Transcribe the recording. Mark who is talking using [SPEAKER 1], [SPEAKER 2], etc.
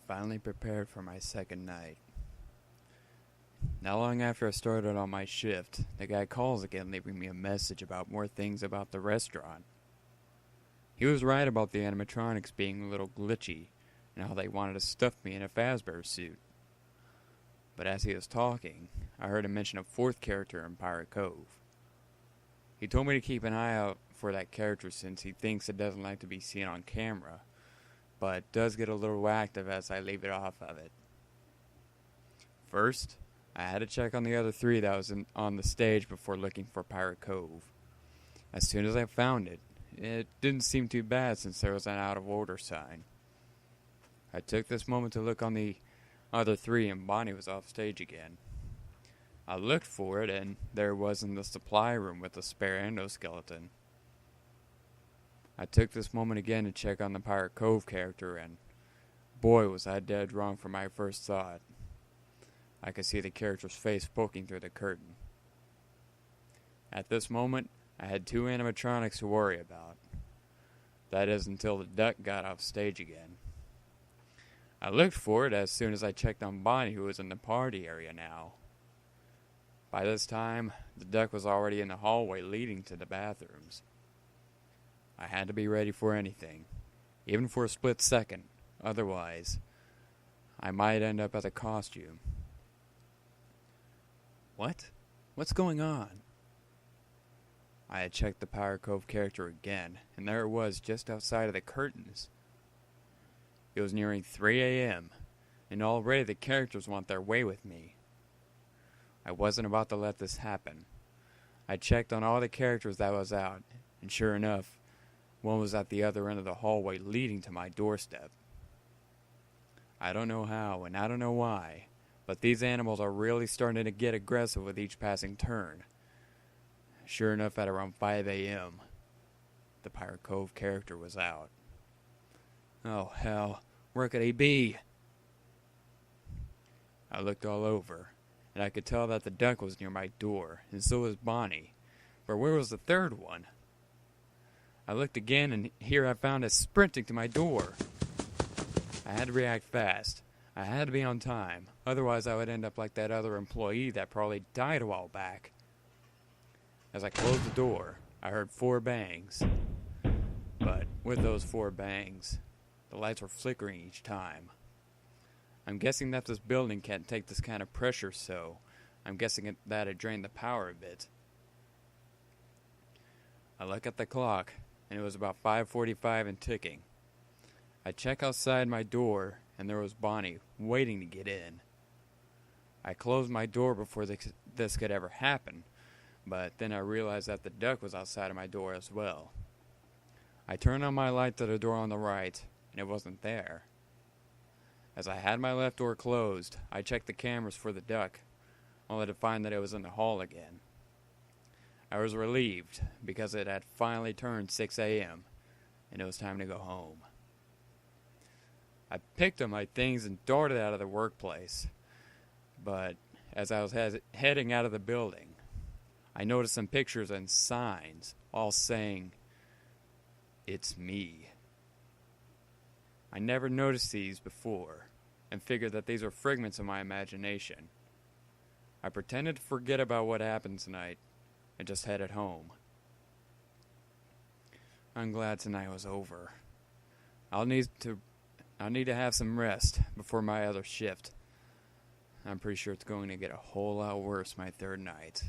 [SPEAKER 1] finally prepared for my second night. Not long after I started on my shift, the guy calls again leaving me a message about more things about the restaurant. He was right about the animatronics being a little glitchy and how they wanted to stuff me in a Fazbear suit. But as he was talking, I heard him mention a fourth character in Pirate Cove. He told me to keep an eye out for that character since he thinks it doesn't like to be seen on camera, but does get a little active as I leave it off of it. First, I had to check on the other three that was on the stage before looking for Pirate Cove. As soon as I found it, it didn't seem too bad since there was an out of order sign. I took this moment to look on the other three and Bonnie was off stage again. I looked for it and there it was in the supply room with the spare endoskeleton. I took this moment again to check on the Pirate Cove character and boy was I dead wrong for my first thought. I could see the character's face poking through the curtain. At this moment, I had two animatronics to worry about. That is until the duck got off stage again. I looked for it as soon as I checked on Bonnie, who was in the party area now. By this time, the duck was already in the hallway leading to the bathrooms. I had to be ready for anything, even for a split second. Otherwise, I might end up as a costume. What? What's going on? I had checked the Pirate Cove character again, and there it was just outside of the curtains. It was nearing 3 a.m., and already the characters want their way with me. I wasn't about to let this happen. I checked on all the characters that was out, and sure enough, one was at the other end of the hallway leading to my doorstep. I don't know how, and I don't know why, but these animals are really starting to get aggressive with each passing turn. Sure enough, at around 5 a.m., the Pirate Cove character was out. Oh, hell, where could he be? I looked all over, and I could tell that the duck was near my door, and so was Bonnie. But where was the third one? I looked again, and here I found it sprinting to my door. I had to react fast. I had to be on time, otherwise I would end up like that other employee that probably died a while back. As I closed the door, I heard 4 bangs. But with those 4 bangs, the lights were flickering each time. I'm guessing that this building can't take this kind of pressure, so I'm guessing that it drained the power a bit. I look at the clock, and it was about 5:45 and ticking. I check outside my door, and there was Bonnie waiting to get in. I closed my door before this could ever happen, but then I realized that the duck was outside of my door as well. I turned on my light to the door on the right, and it wasn't there. As I had my left door closed, I checked the cameras for the duck, only to find that it was in the hall again. I was relieved, because it had finally turned 6 a.m., and it was time to go home. I picked up my things and darted out of the workplace, but as I was heading out of the building, I noticed some pictures and signs, all saying, "It's me." I never noticed these before, and figured that these were figments of my imagination. I pretended to forget about what happened tonight, and just headed home. I'm glad tonight was over. I'll need to have some rest before my other shift. I'm pretty sure it's going to get a whole lot worse my third night.